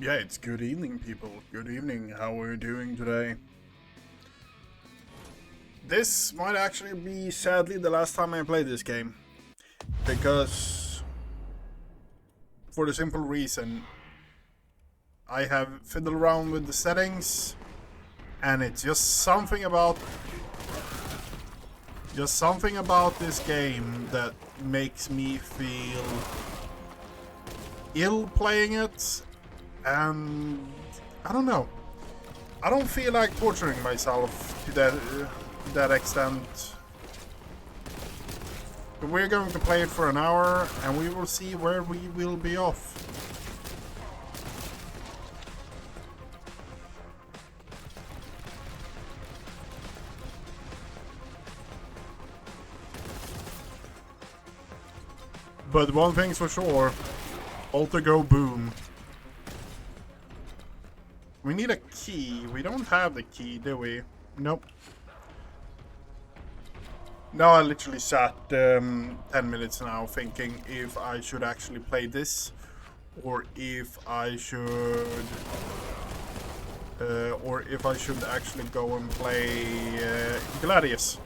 Yeah, it's good evening, people. Good evening. How are you doing today? This might actually be, sadly, the last time I play this game. Because, for the simple reason, I have fiddled around with the settings, and it's just something about this game that makes me feel ill playing it, and I don't know. I don't feel like torturing myself to that extent. But we're going to play it for an hour, and we will see where we will be off. But one thing's for sure, Alter Go Boom. We need a key. We don't have the key, do we? Nope. Now I literally sat 10 minutes now thinking if I should actually play this, or if I should actually go and play Gladius.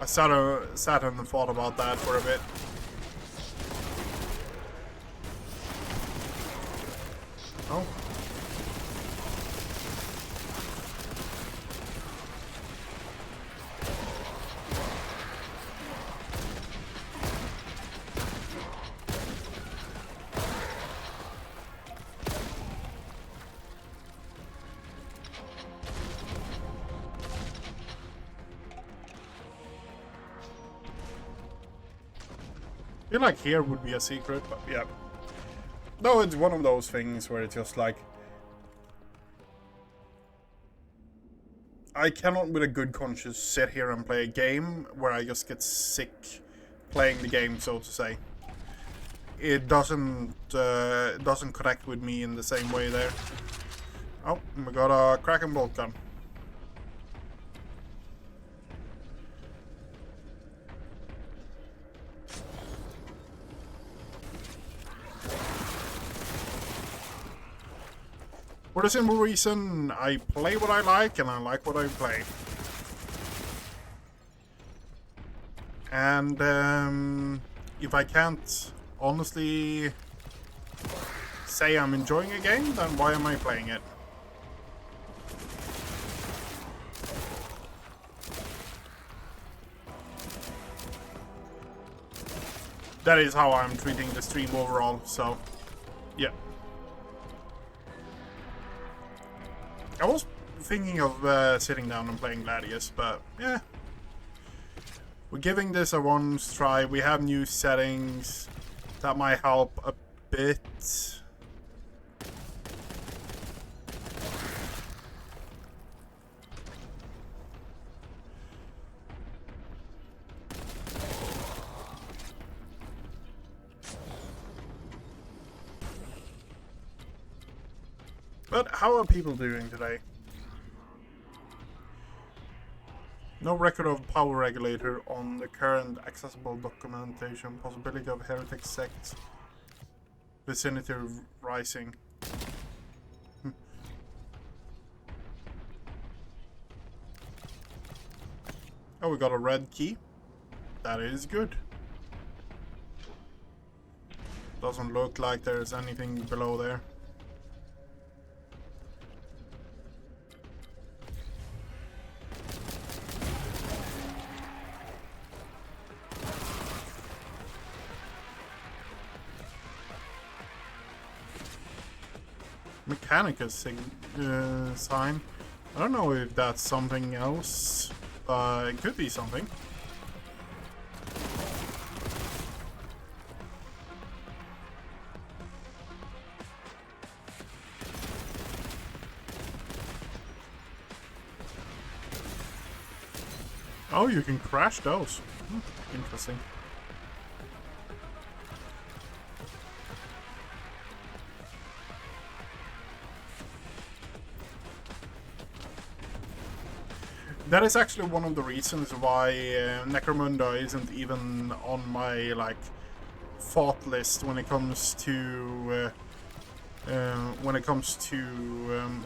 I sat and thought about that for a bit. Oh. I feel like here would be a secret, but yeah. No, it's one of those things where it's just like, I cannot with a good conscience sit here and play a game where I just get sick playing the game, so to say. It doesn't connect with me in the same way there. Oh, we got a Kraken Boltgun. For the simple reason, I play what I like, and I like what I play. And if I can't honestly say I'm enjoying a game, then why am I playing it? That is how I'm treating the stream overall, so yeah. I was thinking of sitting down and playing Gladius, but yeah. We're giving this a once try. We have new settings that might help a bit. But how are people doing today? No record of power regulator on the current accessible documentation. Possibility of heretic sect vicinity rising. Oh, we got a red key. That is good. Doesn't look like there's anything below there. Mechanicus sign. I don't know if that's something else, but it could be something. Oh, you can crash those. Interesting. That is actually one of the reasons why Necromunda isn't even on my, like, fault list when it comes to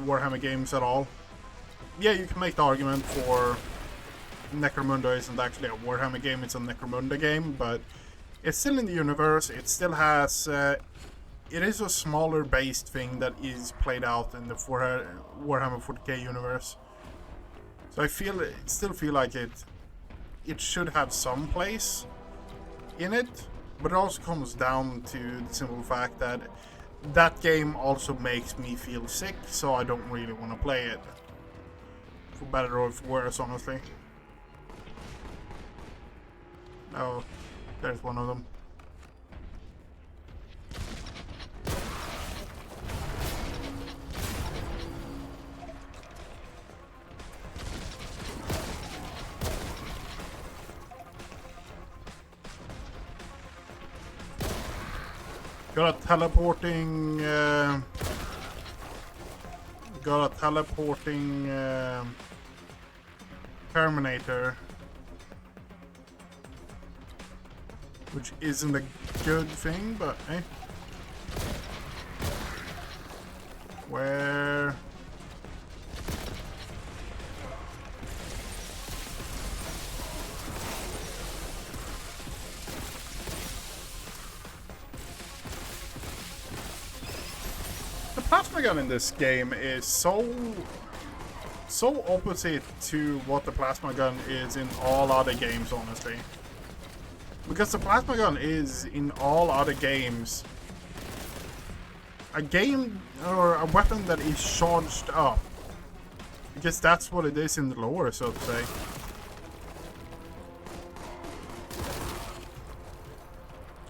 Warhammer games at all. Yeah, you can make the argument for Necromunda isn't actually a Warhammer game, it's a Necromunda game, but it's still in the universe. It still has it is a smaller based thing that is played out in the Warhammer 40k universe. So I still feel like it should have some place in it, but it also comes down to the simple fact that that game also makes me feel sick, so I don't really want to play it. For better or for worse, honestly. Oh, there's one of them. Got a teleporting Terminator, which isn't a good thing, but eh. Where? The plasma gun in this game is so opposite to what the plasma gun is in all other games, honestly. Because the plasma gun is, in all other games, a game or a weapon that is charged up. Because that's what it is in the lore, so to say.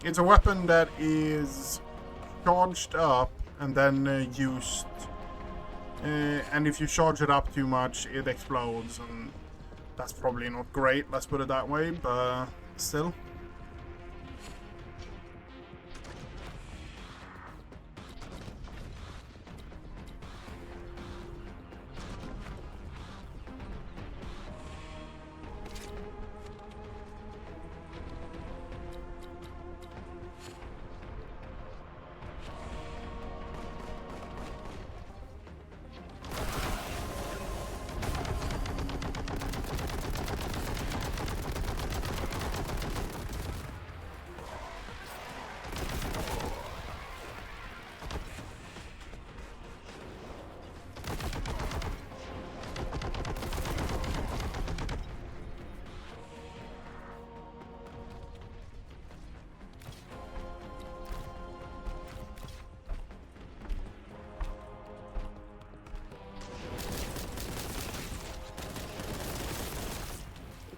It's a weapon that is charged up and then used. And if you charge it up too much, it explodes, and that's probably not great, let's put it that way, but still.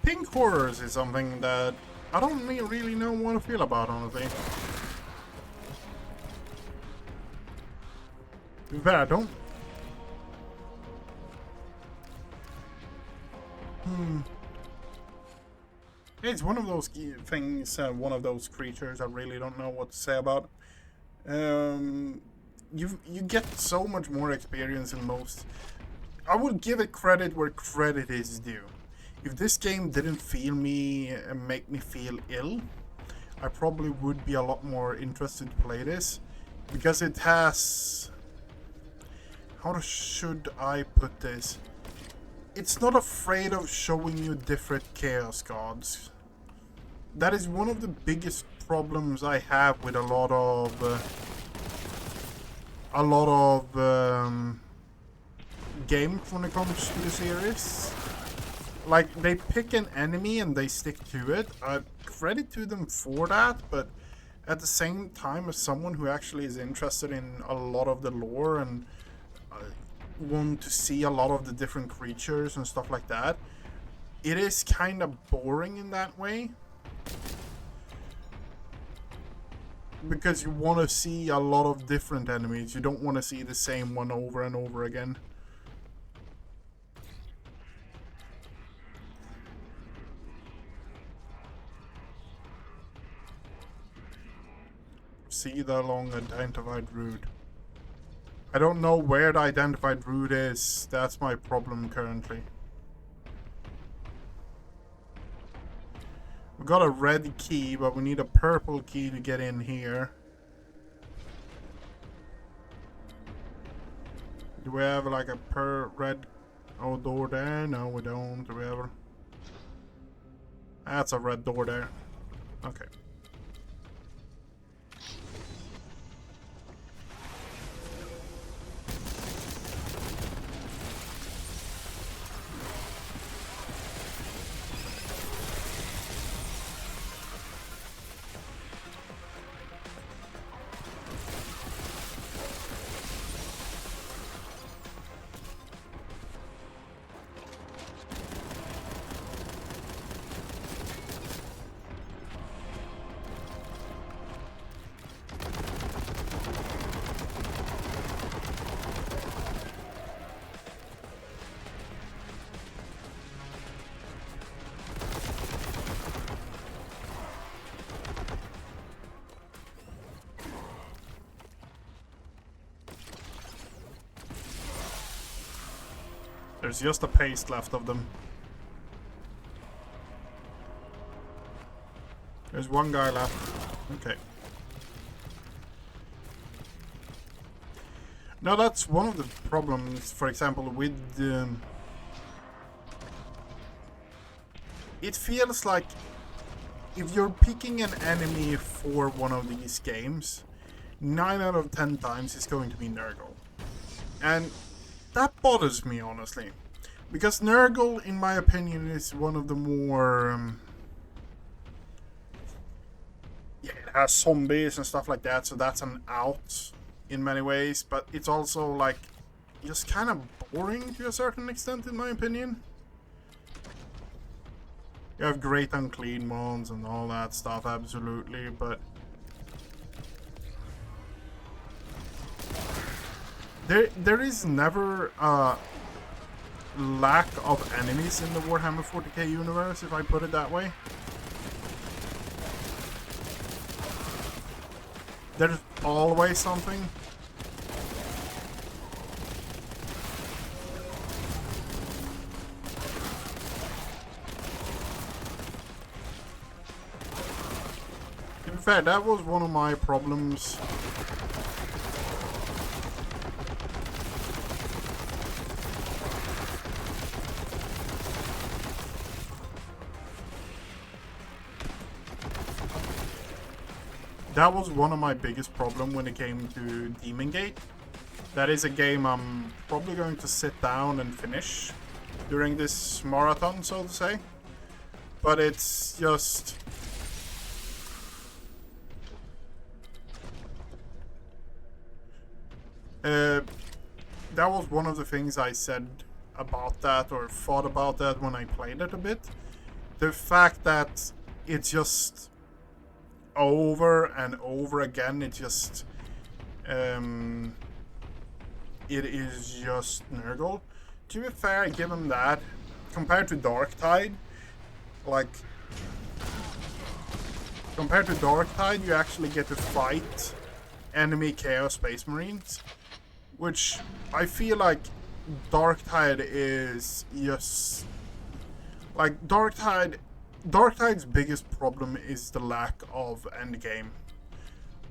Pink horrors is something that I don't really know what to feel about, honestly. To be fair, I don't. It's one of those things, one of those creatures I really don't know what to say about. You get so much more experience in most. I would give it credit where credit is due. If this game didn't feel me and make me feel ill, I probably would be a lot more interested to play this, because it has. How should I put this? It's not afraid of showing you different chaos gods. That is one of the biggest problems I have with a lot of games when it comes to the series. Like, they pick an enemy and they stick to it. I credit to them for that, but at the same time, as someone who actually is interested in a lot of the lore and want to see a lot of the different creatures and stuff like that, it is kind of boring in that way. Because you want to see a lot of different enemies. You don't want to see the same one over and over again. See the long identified route. I don't know where the identified route is. That's my problem currently. We got a red key, but we need a purple key to get in here. Do we have like a red door there? No, we don't. Do we ever? That's a red door there. Okay. There's just a paste left of them. There's one guy left. Okay. Now that's one of the problems, for example, with... it feels like if you're picking an enemy for one of these games, 9 out of 10 times it's going to be Nurgle. And that bothers me, honestly. Because Nurgle, in my opinion, is one of the more... yeah, it has zombies and stuff like that, so that's an out in many ways. But it's also, like, just kind of boring to a certain extent, in my opinion. You have great unclean ones and all that stuff, absolutely, but... There is never a lack of enemies in the Warhammer 40k universe, if I put it that way. There's always something. In fact, that was one of my problems. That was one of my biggest problems when it came to Demon Gate. That is a game I'm probably going to sit down and finish during this marathon, so to say. But it's just... that was one of the things I said about that, or thought about that when I played it a bit. The fact that it's just... over and over again, it just it is just Nurgle. To be fair, I give him that. Compared to Darktide, like, compared to Darktide, you actually get to fight enemy Chaos Space Marines, which I feel like Darktide is just like Darktide's biggest problem is the lack of endgame.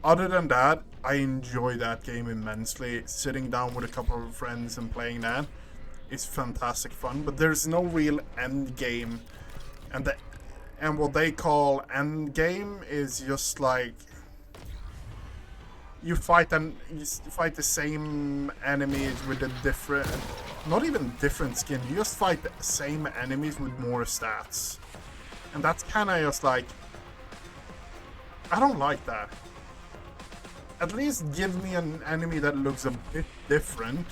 Other than that, I enjoy that game immensely. Sitting down with a couple of friends and playing that is fantastic fun, but there's no real endgame. And what they call endgame is just like you fight the same enemies with a different, not even different skin. You just fight the same enemies with more stats. And that's kind of just like, I don't like that. At least give me an enemy that looks a bit different.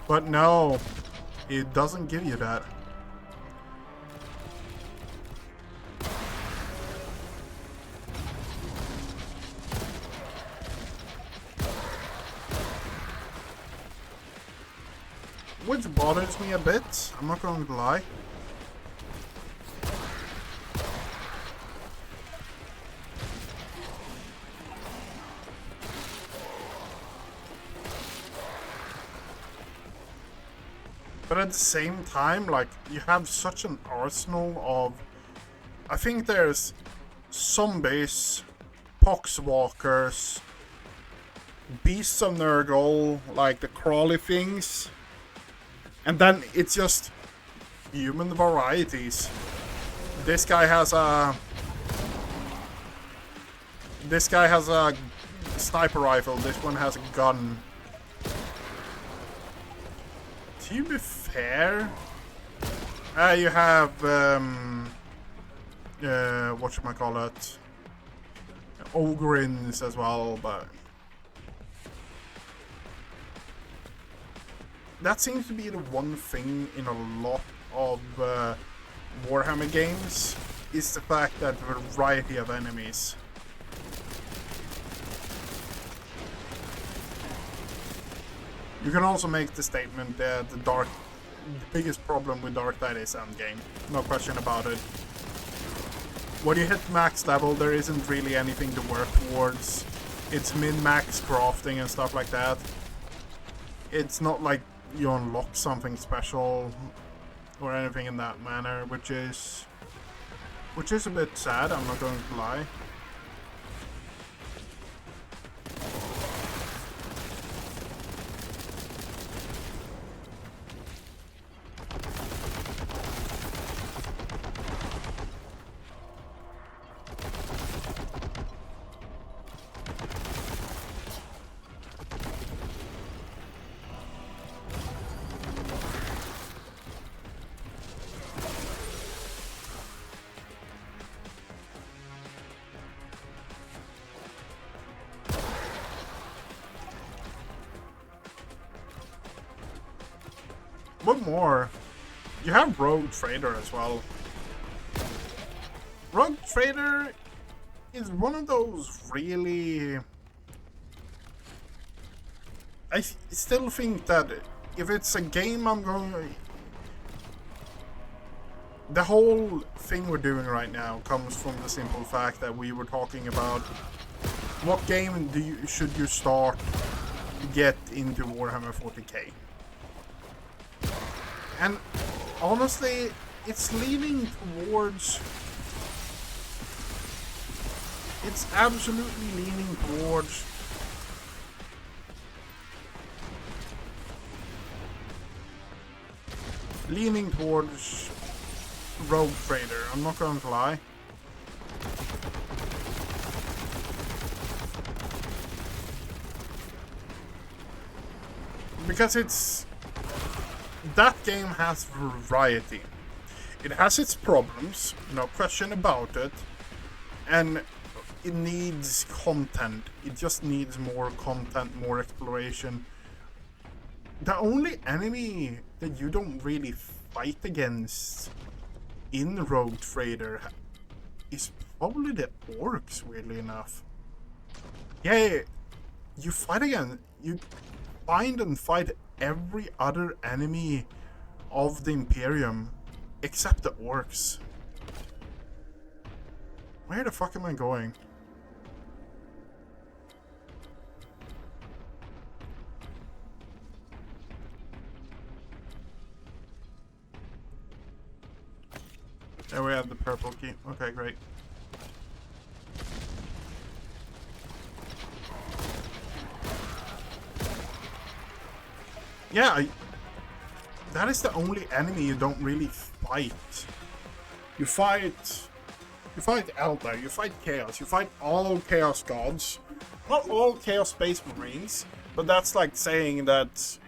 But no, it doesn't give you that. Which bothers me a bit, I'm not going to lie. But at the same time, like, you have such an arsenal of... I think there's zombies, poxwalkers, beasts of Nurgle, like the crawly things, and then it's just human varieties. This guy has a sniper rifle. This one has a gun. To be fair, you have whatchamacallit, Ogrins as well, but that seems to be the one thing in a lot of Warhammer games, is the fact that the variety of enemies. You can also make the statement that the biggest problem with Dark Tide is endgame. No question about it. When you hit max level, there isn't really anything to work towards. It's min-max crafting and stuff like that. It's not like you unlock something special or anything in that manner, which is a bit sad, I'm not going to lie. What more? You have Rogue Trader as well. Rogue Trader is one of those really... I still think that if it's a game I'm going... The whole thing we're doing right now comes from the simple fact that we were talking about what game should you start to get into Warhammer 40k. And honestly, it's leaning towards... It's absolutely leaning towards... Rogue Trader, I'm not going to lie. Because it's... That game has variety. It has its problems, no question about it. And it needs content. It just needs more content, more exploration. The only enemy that you don't really fight against in Rogue Trader is probably the orcs, weirdly enough. Yeah, you fight again. You find and fight every other enemy of the Imperium except the orcs. Where the fuck am I going? There we have the purple key. Okay, great. Yeah, that is the only enemy you don't really fight. You fight Eldar, you fight Chaos, you fight all Chaos Gods. Not all Chaos Space Marines, but that's like saying that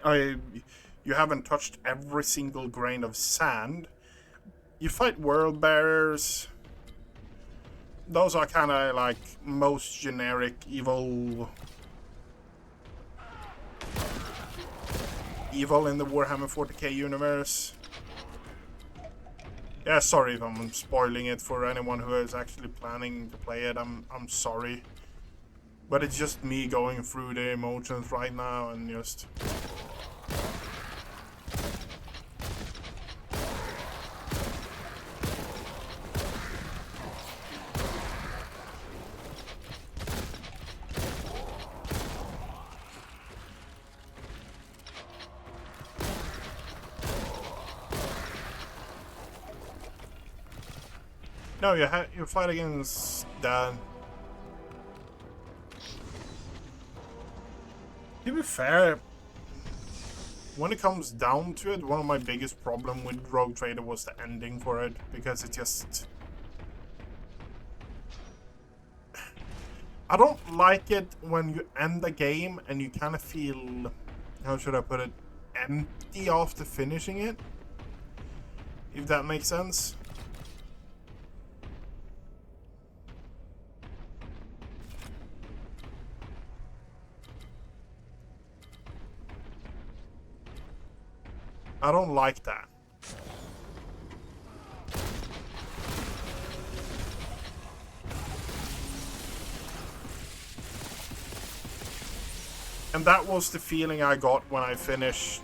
you haven't touched every single grain of sand. You fight World Bearers. Those are kind of like most generic evil in the Warhammer 40k universe. Yeah, sorry if I'm spoiling it for anyone who is actually planning to play it. I'm sorry. But it's just me going through the emotions right now and just... No, you fight against Dad. To be fair, when it comes down to it, one of my biggest problem with Rogue Trader was the ending for it, because it just... I don't like it when you end the game and you kind of feel, how should I put it, empty after finishing it, if that makes sense. I don't like that. And that was the feeling I got when I finished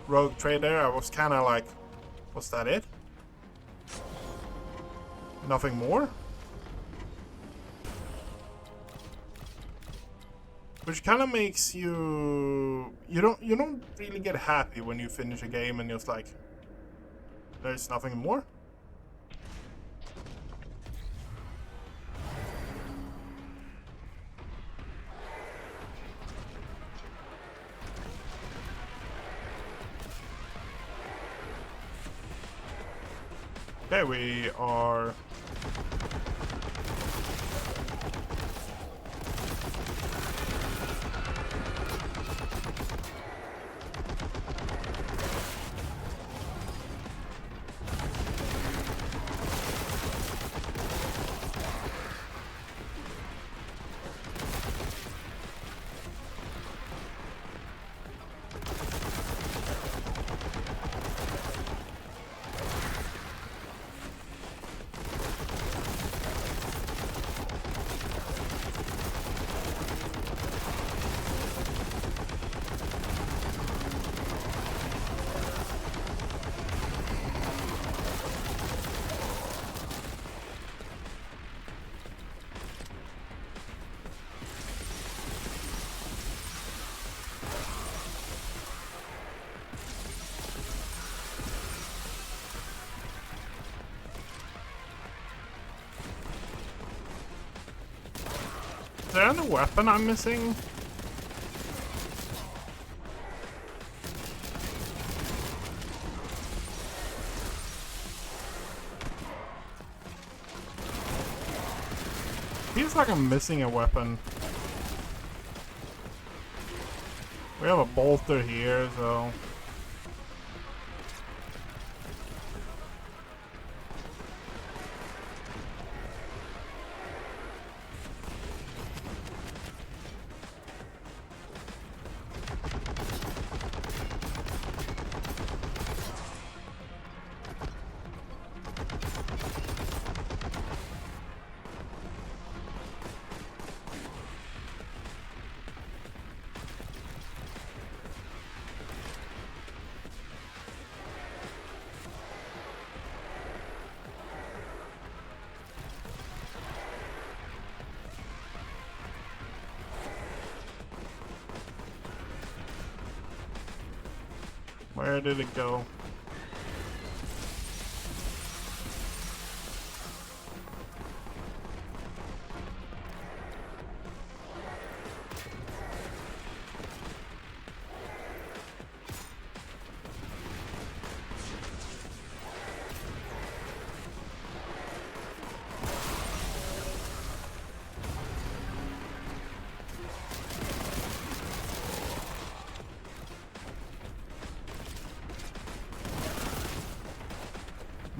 Rogue Trader. I was kind of like, was that it? Nothing more? Which kind of makes you don't really get happy when you finish a game and you're just like, there's nothing more. Okay, we are... Is there any weapon I'm missing? Feels like I'm missing a weapon. We have a bolter here, so... Where did it go?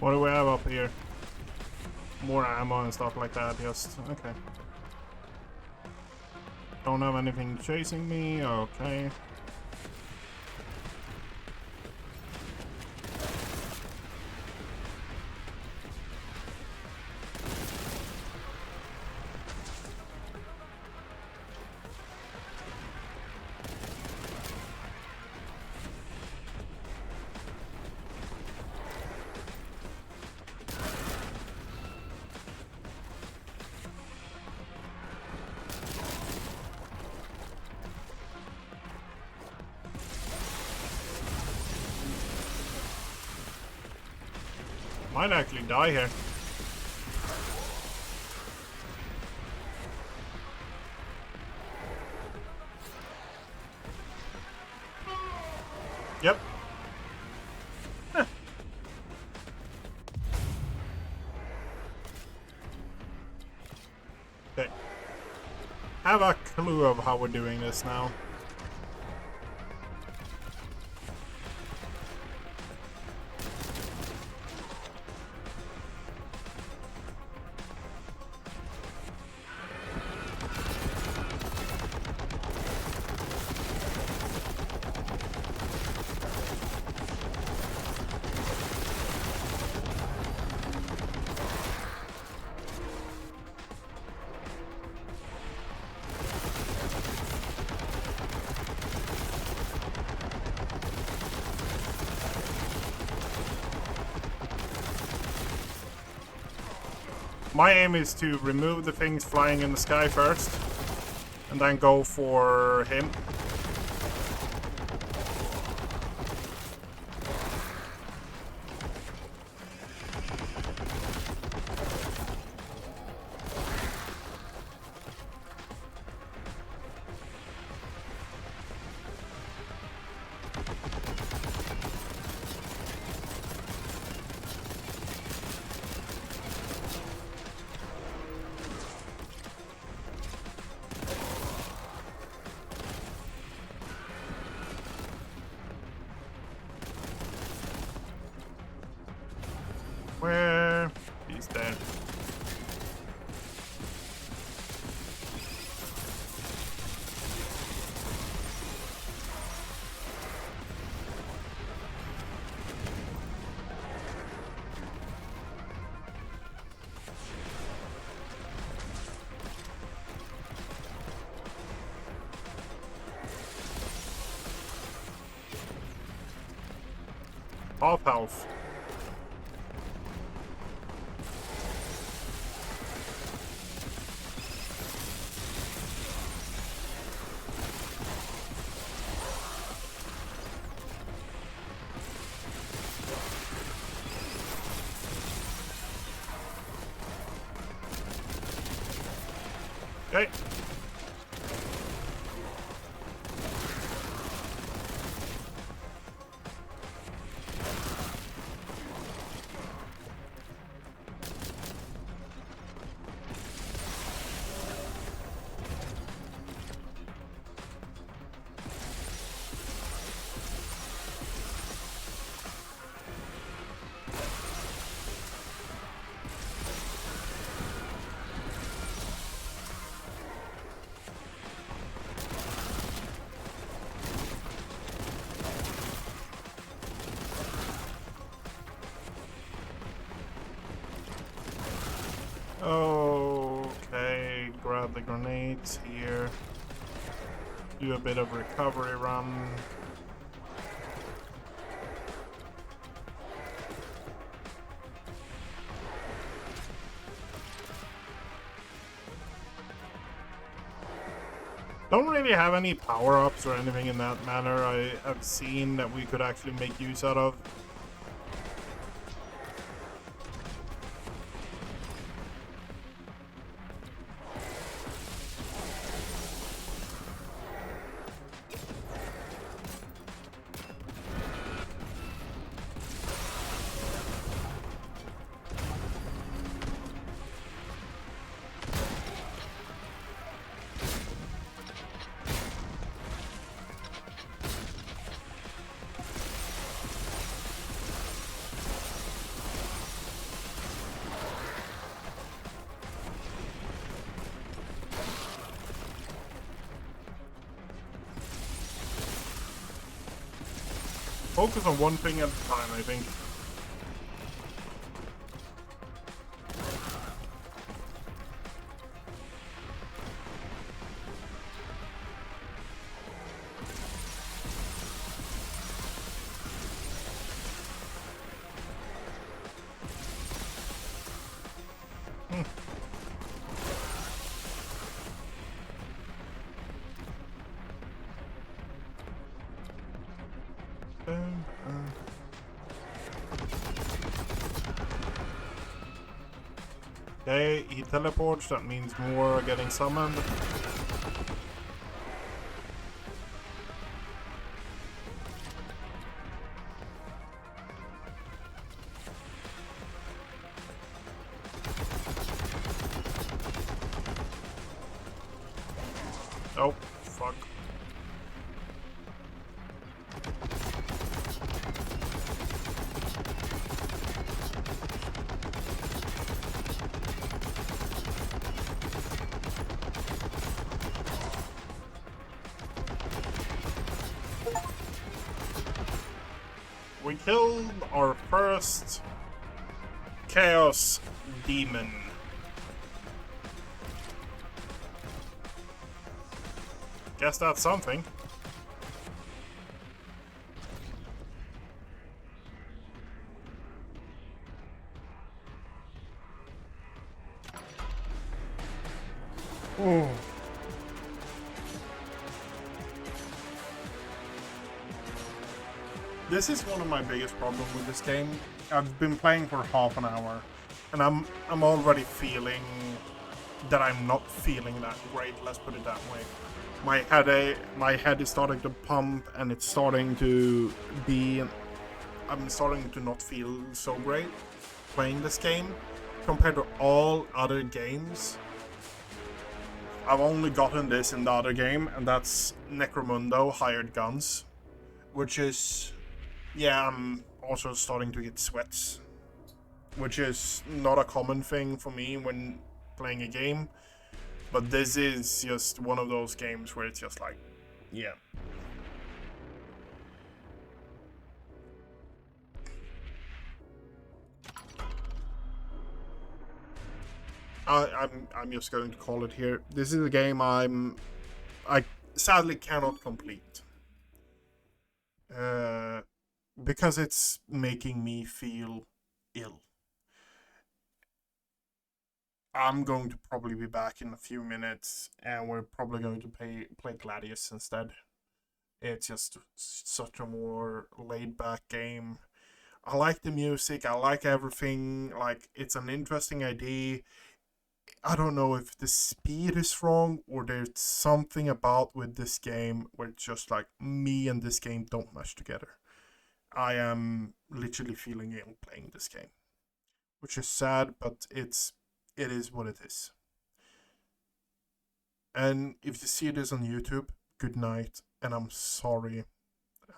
What do we have up here? More ammo and stuff like that, just... okay. Don't have anything chasing me, okay. Might actually die here. Yep. Okay. Have a clue of how we're doing this now. My aim is to remove the things flying in the sky first, and then go for him. Where? He's dead. Half health. Okay. Okay, grab the grenades here. Do a bit of recovery run. Don't really have any power-ups or anything in that manner I have seen that we could actually make use out of. Focus on one thing at a time, I think. Okay, he teleports, that means more are getting summoned. Oh, fuck. We killed our first Chaos Demon. Guess that's something. Oh. This is one of my biggest problems with this game. I've been playing for half an hour, and I'm already feeling that I'm not feeling that great. Let's put it that way. My head is starting to pump, and it's starting to be. I'm starting to not feel so great playing this game compared to all other games. I've only gotten this in the other game, and that's Necromundo Hired Guns, which is, yeah, I'm also starting to get sweats, which is not a common thing for me when playing a game, but this is just one of those games where it's just like, yeah. I'm just going to call it here. This is a game I sadly cannot complete. Because it's making me feel ill. I'm going to probably be back in a few minutes, and we're probably going to play Gladius instead. It's just such a more laid back game. I like the music, I like everything. Like, it's an interesting idea. I don't know if the speed is wrong or there's something about with this game where it's just like me and this game don't mesh together. I am literally feeling ill playing this game, which is sad, but it is what it is. And if you see this on YouTube, good night, and I'm sorry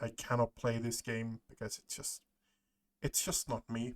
I cannot play this game because it's just not me.